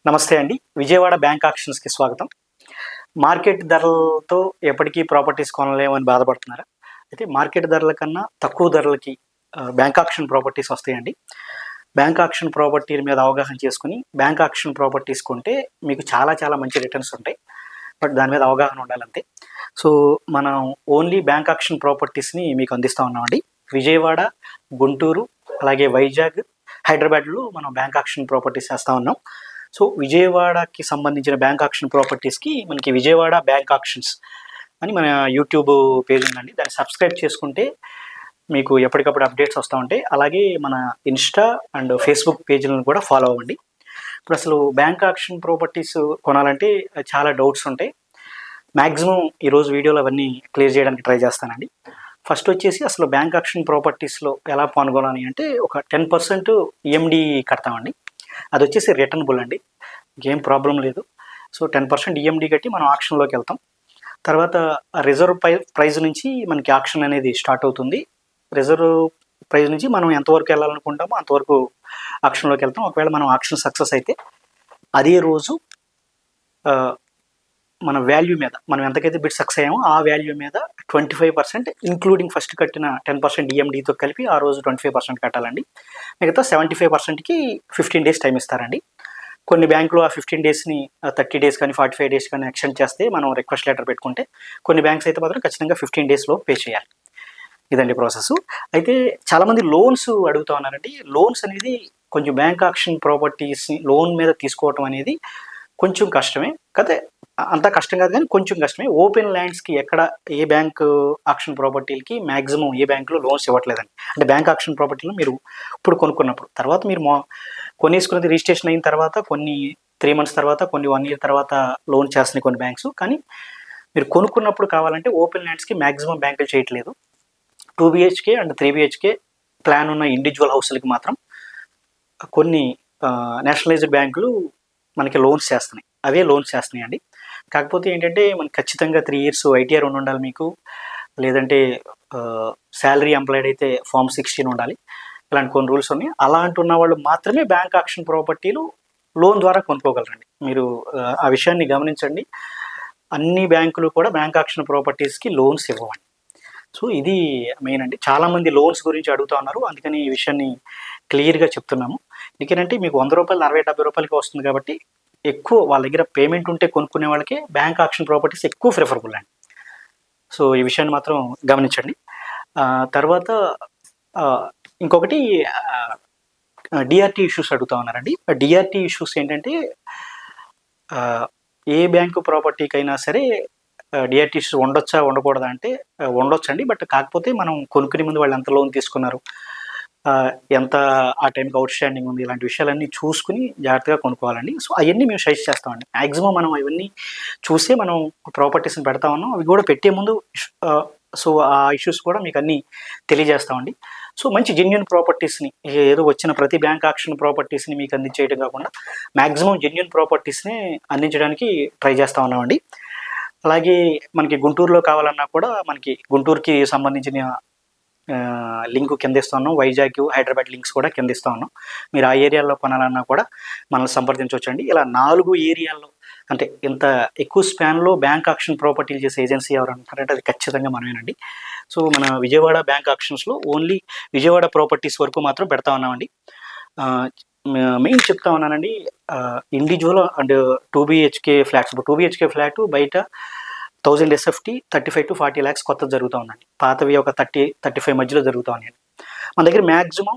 నమస్తే అండి. విజయవాడ బ్యాంక్ ఆక్షన్స్‌కి స్వాగతం. మార్కెట్ ధరలతో ఎప్పటికీ ప్రాపర్టీస్ కొనలేమని బాధపడుతున్నారా? అయితే మార్కెట్ ధరల కన్నా తక్కువ ధరలకి బ్యాంక్ ఆక్షన్ ప్రాపర్టీస్ వస్తాయండి. బ్యాంక్ ఆక్షన్ ప్రాపర్టీల మీద అవగాహన చేసుకొని, బ్యాంక్ ఆక్షన్ ప్రాపర్టీస్ కొంటే మీకు చాలా చాలా మంచి రిటర్న్స్ ఉంటాయి. బట్ దాని మీద అవగాహన ఉండాలంతే. సో, మనం ఓన్లీ బ్యాంక్ ఆక్షన్ ప్రాపర్టీస్‌ని మీకు అందిస్తా ఉన్నామండి. విజయవాడ, గుంటూరు, అలాగే వైజాగ్, హైదరాబాద్‌లో మనం బ్యాంక్ ఆక్షన్ ప్రాపర్టీస్ చేస్తా ఉన్నాం. సో, విజయవాడకి సంబంధించిన బ్యాంక్ ఆక్షన్ ప్రాపర్టీస్‌కి మనకి విజయవాడ బ్యాంక్ ఆక్షన్స్ అని మన యూట్యూబ్ పేజ్ ఉందండి. దాన్ని సబ్స్క్రైబ్ చేసుకుంటే మీకు ఎప్పటికప్పుడు అప్డేట్స్ వస్తూ ఉంటాయి. అలాగే మన ఇన్‌స్టా అండ్ ఫేస్‌బుక్ పేజ్‌లను కూడా ఫాలో అవ్వండి. ఇప్పుడు అసలు బ్యాంక్ ఆక్షన్ ప్రాపర్టీస్ కొనాలంటే చాలా డౌట్స్ ఉంటాయి. మ్యాక్సిమం ఈరోజు వీడియోలో అవన్నీ క్లియర్ చేయడానికి ట్రై చేస్తానండి. ఫస్ట్ వచ్చేసి అసలు బ్యాంక్ ఆక్షన్ ప్రాపర్టీస్‌లో ఎలా పాల్గొనాలి అంటే ఒక 10% ఈఎండీ కడతామండి. అది వచ్చేసి రిటర్నబుల్ అండి. ఇంకేం ప్రాబ్లం లేదు. సో, 10% ఈఎండీ కట్టి మనం ఆక్షన్‌లోకి వెళ్తాం. తర్వాత రిజర్వ్ ప్రైస్ నుంచి మనకి ఆక్షన్ అనేది స్టార్ట్ అవుతుంది. రిజర్వ్ ప్రైస్ నుంచి మనం ఎంతవరకు వెళ్ళాలనుకుంటామో అంతవరకు ఆక్షన్‌లోకి వెళ్తాం. ఒకవేళ మనం ఆక్షన్ సక్సెస్ అయితే అదే రోజు మన వాల్యూ మీద మనం ఎంతకైతే బిడ్ సక్సెస్ అయ్యామో ఆ వాల్యూ మీద 25% ఇంక్లూడింగ్ ఫస్ట్ కట్టిన 10% ఈఎండీతో కలిపి ఆ రోజు 25% కట్టాలండి. మిగతా 75%కి 15 డేస్ టైం ఇస్తారండి. కొన్ని బ్యాంకులు ఆ 15 డేస్‌ని 30 డేస్ కానీ 45 డేస్ కానీ ఎక్స్టెండ్ చేస్తే మనం రిక్వెస్ట్ లెటర్ పెట్టుకుంటే, కొన్ని బ్యాంక్స్ అయితే మాత్రం ఖచ్చితంగా 15 డేస్‌లో పే చేయాలి. ఇదండి ప్రాసెస్. అయితే చాలామంది లోన్స్ అడుగుతా ఉన్నారండి. లోన్స్ అనేది కొంచెం బ్యాంక్ ఆక్షన్ ప్రాపర్టీస్‌ని లోన్ మీద తీసుకోవటం అనేది కొంచెం కష్టమే. కాతే అంత కష్టం కాదు కానీ కొంచెం కష్టమే. ఓపెన్ ల్యాండ్స్‌కి ఎక్కడ ఏ బ్యాంక్ ఆక్షన్ ప్రాపర్టీలకి మాక్సిమం ఏ బ్యాంకులు లోన్స్ ఇవ్వట్లేదండి. అంటే బ్యాంక్ ఆక్షన్ ప్రాపర్టీలు మీరు ఇప్పుడు కొనుక్కున్నప్పుడు. తర్వాత మీరు కొనేసుకున్నది రిజిస్ట్రేషన్ అయిన తర్వాత కొన్ని 3 మంత్స్ తర్వాత, కొన్ని 1 ఇయర్ తర్వాత లోన్ చేస్తున్నాయి కొన్ని బ్యాంక్స్. కానీ మీరు కొనుక్కున్నప్పుడు కావాలంటే ఓపెన్ ల్యాండ్స్‌కి మాక్సిమం బ్యాంకులు చేయట్లేదు. 2 బీహెచ్‌కే అండ్ 3 బీహెచ్‌కే ప్లాన్ ఉన్న ఇండివిడ్యువల్ హౌస్‌లకి మాత్రం కొన్ని నేషనలైజ్డ్ బ్యాంకులు మనకి లోన్స్ చేస్తున్నాయి. అవే లోన్స్ చేస్తున్నాయండి. కాకపోతే ఏంటంటే మనకి ఖచ్చితంగా 3 ఇయర్స్ ఐటీఆర్ ఉండాలి మీకు. లేదంటే సాలరీ ఎంప్లాయిడ్ అయితే ఫార్మ్ 16 ఉండాలి. ఇలాంటి కొన్ని రూల్స్ ఉన్నాయి. అలాంటి ఉన్న వాళ్ళు మాత్రమే బ్యాంక్ ఆక్షన్ ప్రాపర్టీలు లోన్ ద్వారా కొనుక్కోగలరండి. మీరు ఆ విషయాన్ని గమనించండి. అన్ని బ్యాంకులు కూడా బ్యాంక్ ఆక్షన్ ప్రాపర్టీస్‌కి లోన్స్ ఇవ్వవండి. సో, ఇది మెయిన్ అండి. చాలామంది లోన్స్ గురించి అడుగుతా ఉన్నారు. అందుకని ఈ విషయాన్ని క్లియర్‌గా చెప్తున్నాము. ఎందుకనంటే మీకు రూ. 100, 60, 70కి వస్తుంది కాబట్టి ఎక్కువ వాళ్ళ దగ్గర పేమెంట్ ఉంటే కొనుక్కునే వాళ్ళకి బ్యాంక్ ఆక్షన్ ప్రాపర్టీస్ ఎక్కువ ప్రిఫరబుల్ అండి. సో, ఈ విషయాన్ని మాత్రం గమనించండి. తర్వాత ఇంకొకటి డీఆర్టీ ఇష్యూస్ అడుగుతా ఉన్నారండి. డీఆర్టీ ఇష్యూస్ ఏంటంటే ఏ బ్యాంకు ప్రాపర్టీకైనా సరే డీఆర్టీ ఇష్యూస్ ఉండొచ్చా? ఉండకూడదా? అంటే ఉండొచ్చండి. బట్ కాకపోతే మనం కొనుక్కునే ముందు వాళ్ళు ఎంత లోన్ తీసుకున్నారు? ఎంత ఆ టైంకి ఔట్ స్టాండింగ్ ఉంది? ఇలాంటి విషయాలన్నీ చూసుకొని జాగ్రత్తగా కొనుక్కోవాలండి. సో, అయన్నీ మేము సజెస్ట్ చేస్తామండి. మాక్సిమం మనం అవన్నీ చూసే మనం ప్రాపర్టీస్‌ని పెడతా ఉన్నాం. అవి కూడా పెట్టే ముందు సో, ఆ ఇష్యూస్ కూడా మీకు అన్నీ తెలియజేస్తామండి. సో, మంచి జెన్యూన్ ప్రాపర్టీస్‌ని ఏదో వచ్చిన ప్రతి బ్యాంక్ ఆక్షన్ ప్రాపర్టీస్‌ని మీకు అందించేయడం కాకుండా మాక్సిమం జెన్యూన్ ప్రాపర్టీస్‌నే అందించడానికి ట్రై చేస్తా ఉన్నామండి. అలాగే మనకి గుంటూరులో కావాలన్నా కూడా మనకి గుంటూరుకి సంబంధించిన లింక్ కింద ఇస్తా ఉన్నాం. వైజాగ్, హైదరాబాద్ లింక్స్ కూడా కింద ఇస్తా ఉన్నాం. మీరు ఆ ఏరియాలో కొనాలన్నా కూడా మనల్ని సంప్రదించవచ్చండి. ఇలా 4 ఏరియాల్లో అంటే ఇంత ఎక్కువ స్పాన్‌లో బ్యాంక్ ఆక్షన్ ప్రాపర్టీలు చేసే ఏజెన్సీ ఎవరంటారంటే అది ఖచ్చితంగా మనమేనండి. సో, మన విజయవాడ బ్యాంక్ ఆక్షన్స్‌లో ఓన్లీ విజయవాడ ప్రాపర్టీస్ వరకు మాత్రం పెడతా ఉన్నామండి. మెయిన్ చెప్తా ఉన్నానండి. Individual and 2 BHK flats. ఇప్పుడు 2 బీహెచ్‌కే ఫ్లాట్ బయట 1000 ఎస్ఎఫ్టీ 35-40 లాక్స్ కొత్తది జరుగుతా ఉందండి. పాతవి ఒక 30, 35 మధ్యలో జరుగుతా ఉన్నాయండి. మన దగ్గర మాక్సిమం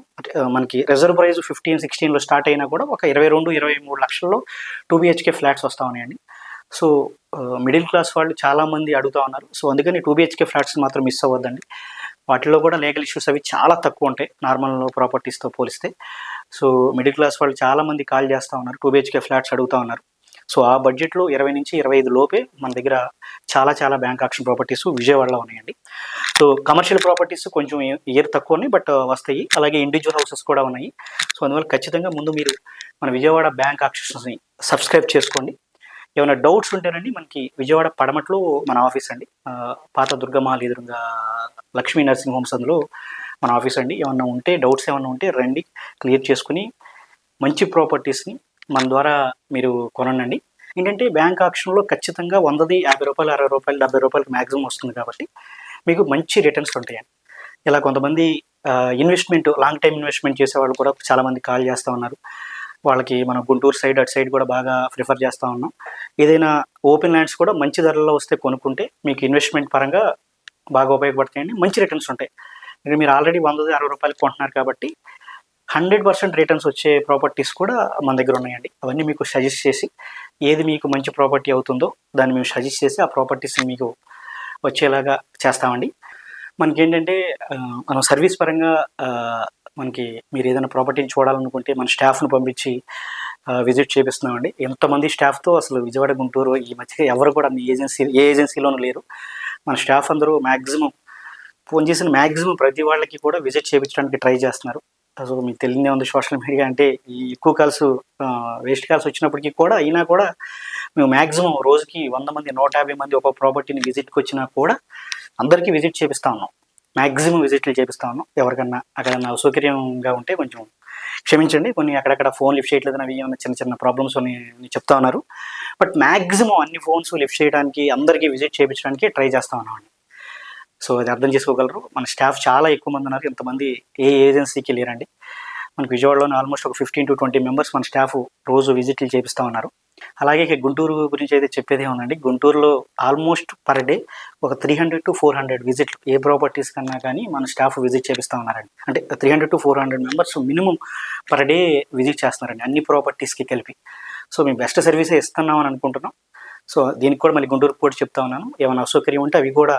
మనకి రిజర్వ్ ప్రైస్ 15, 16లో స్టార్ట్ అయినా కూడా ఒక 22, 23 లక్షల్లో 2 బీహెచ్‌కే ఫ్లాట్స్ వస్తా ఉన్నాయండి. సో, మిడిల్ క్లాస్ వాళ్ళు చాలామంది అడుగుతా ఉన్నారు. సో, అందుకని 2 బీహెచ్‌కే ఫ్లాట్స్‌ని మాత్రం మిస్ అవ్వద్దండి. వాటిలో కూడా లీగల్ ఇష్యూస్ అవి చాలా తక్కువ ఉంటాయి నార్మల్ ప్రాపర్టీస్‌తో పోలిస్తే. సో, మిడిల్ క్లాస్ వాళ్ళు చాలామంది కాల్ చేస్తా ఉన్నారు. 2 బీహెచ్‌కే ఫ్లాట్స్ అడుగుతా ఉన్నారు. సో, ఆ బడ్జెట్‌లో 20-25 లోపే మన దగ్గర చాలా చాలా బ్యాంక్ ఆక్షన్ ప్రాపర్టీస్ విజయవాడలో ఉన్నాయండి. సో, కమర్షియల్ ప్రాపర్టీస్ కొంచెం ఇయర్ తక్కువ ఉన్నాయి. బట్ వస్తాయి. అలాగే ఇండివిడ్యువల్ హౌసెస్ కూడా ఉన్నాయి. సో, అందువల్ల ఖచ్చితంగా ముందు మీరు మన విజయవాడ బ్యాంక్ ఆక్షన్స్‌ని సబ్స్క్రైబ్ చేసుకోండి. ఏమైనా డౌట్స్ ఉంటేనండి మనకి విజయవాడ పడమట్లో మన ఆఫీస్ అండి. పాత దుర్గమ్మ ఎదురుగా లక్ష్మీ నర్సింగ్ హోమ్స్ అందులో మన ఆఫీస్ అండి. ఏమన్నా ఉంటే డౌట్స్ ఏమన్నా ఉంటే రండి, క్లియర్ చేసుకొని మంచి ప్రాపర్టీస్‌ని మన ద్వారా మీరు కొనండి. ఏంటంటే బ్యాంక్ ఆక్షన్‌లో ఖచ్చితంగా 100ది రూ. 50, రూ. 60, రూ. 70 మాక్సిమం వస్తుంది కాబట్టి మీకు మంచి రిటర్న్స్ ఉంటాయండి. ఇలా కొంతమంది ఇన్వెస్ట్‌మెంట్ లాంగ్ టైమ్ ఇన్వెస్ట్‌మెంట్ చేసేవాళ్ళు కూడా చాలామంది కాల్ చేస్తా ఉన్నారు. వాళ్ళకి మనం గుంటూరు సైడ్, అటు సైడ్ కూడా బాగా ప్రిఫర్ చేస్తా ఉన్నాం. ఏదైనా ఓపెన్ ల్యాండ్స్ కూడా మంచి ధరల్లో వస్తే కొనుక్కుంటే మీకు ఇన్వెస్ట్‌మెంట్ పరంగా బాగా ఉపయోగపడతాయండి. మంచి రిటర్న్స్ ఉంటాయి. మీరు ఆల్రెడీ 100ది రూ. 60 కొంటున్నారు కాబట్టి 100% రిటర్న్స్ వచ్చే ప్రాపర్టీస్ కూడా మన దగ్గర ఉన్నాయండి. అవన్నీ మీకు సజెస్ట్ చేసి ఏది మీకు మంచి ప్రాపర్టీ అవుతుందో దాన్ని మేము సజెస్ట్ చేసి ఆ ప్రాపర్టీస్‌ని మీకు వచ్చేలాగా చేస్తామండి. మనకేంటంటే మనం సర్వీస్ పరంగా మనకి మీరు ఏదైనా ప్రాపర్టీని చూడాలనుకుంటే మన స్టాఫ్‌ని పంపించి విజిట్ చేపిస్తున్నామండి. ఎంతమంది స్టాఫ్‌తో అసలు విజయవాడ, గుంటూరు ఈ మధ్య ఎవరు కూడా ఏ ఏజెన్సీలోనూ లేరు. మన స్టాఫ్ అందరూ మాక్సిమం ఫోన్ చేసిన మాక్సిమం ప్రతి వాళ్ళకి కూడా విజిట్ చేపించడానికి ట్రై చేస్తున్నారు. సో మీకు తెలియదే ఉంది సోషల్ మీడియా అంటే ఈ ఎక్కువ కాల్స్ వేస్ట్ కాల్స్ వచ్చినప్పటికీ కూడా అయినా కూడా మేము మాక్సిమం రోజుకి 100 మంది 150 మంది ఒక ప్రాపర్టీని విజిట్కి వచ్చినా కూడా అందరికీ విజిట్ చేపిస్తా ఉన్నాం. మాక్సిమం విజిట్లు చేపిస్తా ఉన్నాం. ఎవరికన్నా అక్కడ అసౌకర్యంగా ఉంటే కొంచెం క్షమించండి. కొన్ని అక్కడక్కడ ఫోన్ లిఫ్ట్ చేయట్లేదని అవి ఏమైనా చిన్న చిన్న ప్రాబ్లమ్స్ అని చెప్తా ఉన్నారు. బట్ మాక్సిమం అన్ని ఫోన్స్ లిఫ్ట్ చేయడానికి అందరికీ విజిట్ చేయించడానికి ట్రై చేస్తా ఉన్నామండి. సో అది అర్థం చేసుకోగలరు. మన స్టాఫ్ చాలా ఎక్కువ మంది ఉన్నారు. ఇంతమంది ఏ ఏజెన్సీకి లేరండి. మనకు విజయవాడలోనే ఆల్మోస్ట్ ఒక 15-20 మెంబర్స్ మన స్టాఫ్ రోజు విజిట్లు చేపిస్తా ఉన్నారు. అలాగే ఇక గుంటూరు గురించి అయితే చెప్పేదే ఉందండి. గుంటూరులో ఆల్మోస్ట్ పర్ డే ఒక 300-400 విజిట్లు ఏ ప్రాపర్టీస్ కన్నా కానీ మన స్టాఫ్ విజిట్ చేపిస్తా ఉన్నారండి. అంటే 300-400 members minimum per day visit చేస్తున్నారండి అన్ని ప్రాపర్టీస్కి కలిపి. సో మేము బెస్ట్ సర్వీసే ఇస్తున్నాం అని అనుకుంటున్నాం. సో దీనికి కూడా మళ్ళీ గుంటూరుకు కూడా చెప్తా ఉన్నాను. ఏమైనా అసౌకర్యం ఉంటే అవి కూడా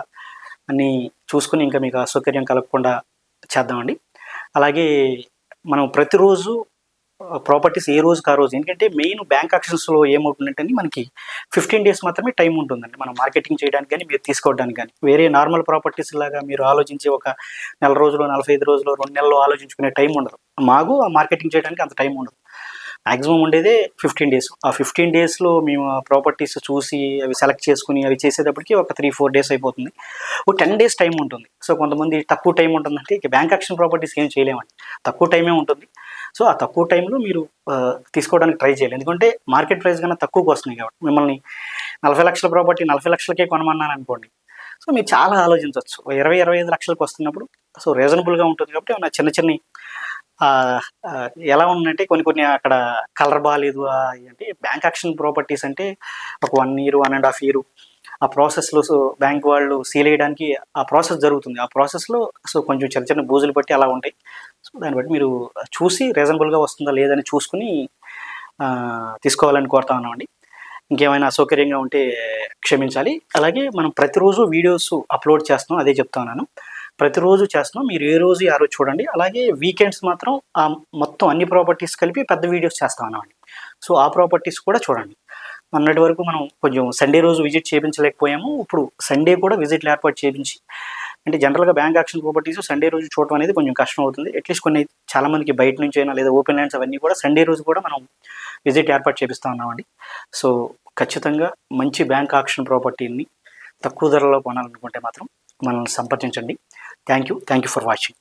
అన్నీ చూసుకుని ఇంకా మీకు అసౌకర్యం కలగకుండా చేద్దామండి. అలాగే మనం ప్రతిరోజు ప్రాపర్టీస్ ఏ రోజుకి ఆ రోజు ఎందుకంటే మెయిన్ బ్యాంక్ ఆక్షన్స్‌లో ఏమవుతుందంటే మనకి 15 డేస్ మాత్రమే టైం ఉంటుందండి. మనం మార్కెటింగ్ చేయడానికి గానీ, మీరు తీసుకోవడానికి గానీ. వేరే నార్మల్ ప్రాపర్టీస్ లాగా మీరు ఆలోచించి ఒక నెల రోజులో, 45 రోజులో, 2 నెలల్లో ఆలోచించుకునే టైం ఉండదు. మాకు ఆ మార్కెటింగ్ చేయడానికి అంత టైం ఉండదు. మాక్సిమం ఉండేదే 15 డేస్. ఆ 15 డేస్‌లో మేము ఆ ప్రాపర్టీస్ చూసి అవి సెలెక్ట్ చేసుకొని అవి చేసేటప్పటికి ఒక 3-4 డేస్ అయిపోతుంది. ఒక 10 డేస్ టైం ఉంటుంది. సో కొంతమంది తక్కువ టైం ఉంటుందంటే ఇక బ్యాంక్ యాక్షన్ ప్రాపర్టీస్‌కి ఏం చేయలేమండి. తక్కువ టైమే ఉంటుంది. సో ఆ తక్కువ టైంలో మీరు తీసుకోవడానికి ట్రై చేయాలి. ఎందుకంటే మార్కెట్ ప్రైస్ కన్నా తక్కువకి వస్తున్నాయి కాబట్టి. మిమ్మల్ని 40 లక్షల ప్రాపర్టీ 40 లక్షలకే కొనమన్నాననుకోండి. సో మీరు చాలా ఆలోచించొచ్చు. 20-25 లక్షలకి వస్తున్నప్పుడు సో రీజనబుల్‌గా ఉంటుంది కాబట్టి ఏమన్నా చిన్న చిన్నయి ఎలా ఉందంటే కొన్ని అక్కడ కలర్ బాలేదు. అంటే బ్యాంక్ యాక్షన్ ప్రాపర్టీస్ అంటే ఒక 1 ఇయర్, 1.5 ఇయర్ ఆ ప్రాసెస్‌లో సో బ్యాంక్ వాళ్ళు సీల్ చేయడానికి ఆ ప్రాసెస్ జరుగుతుంది. ఆ ప్రాసెస్‌లో సో కొంచెం చిన్న చిన్న బూజులు పట్టి అలా ఉంటాయి. సో దాన్ని బట్టి మీరు చూసి రీజనబుల్‌గా వస్తుందా లేదని చూసుకొని తీసుకోవాలని కోరుతా ఉన్నామండి. ఇంకేమైనా అసౌకర్యంగా ఉంటే క్షమించాలి. అలాగే మనం ప్రతిరోజు వీడియోస్ అప్లోడ్ చేస్తున్నాం. అదే చెప్తా ఉన్నాను. ప్రతిరోజు చేస్తున్నాం. మీరు ఏ రోజు ఆ రోజు చూడండి. అలాగే వీకెండ్స్ మాత్రం మొత్తం అన్ని ప్రాపర్టీస్ కలిపి పెద్ద వీడియోస్ చేస్తా ఉన్నామండి. సో ఆ ప్రాపర్టీస్ కూడా చూడండి. మొన్నటి వరకు మనం కొంచెం సండే రోజు విజిట్ చేయించలేకపోయాము. ఇప్పుడు సండే కూడా విజిట్లు ఏర్పాటు చేయించి అంటే జనరల్‌గా బ్యాంక్ యాక్షన్ ప్రాపర్టీస్ సండే రోజు చూడటం అనేది కొంచెం కష్టం అవుతుంది. అట్‌లీస్ట్ కొన్ని చాలామందికి బయట నుంచైనా లేదా ఓపెన్ ల్యాండ్స్ అవన్నీ కూడా సండే రోజు కూడా మనం విజిట్ ఏర్పాటు చేపిస్తా ఉన్నామండి. సో ఖచ్చితంగా మంచి బ్యాంక్ ఆక్షన్ ప్రాపర్టీని తక్కువ ధరలో కొనాలనుకుంటే మాత్రం మనల్ని సంప్రదించండి. Thank you for watching.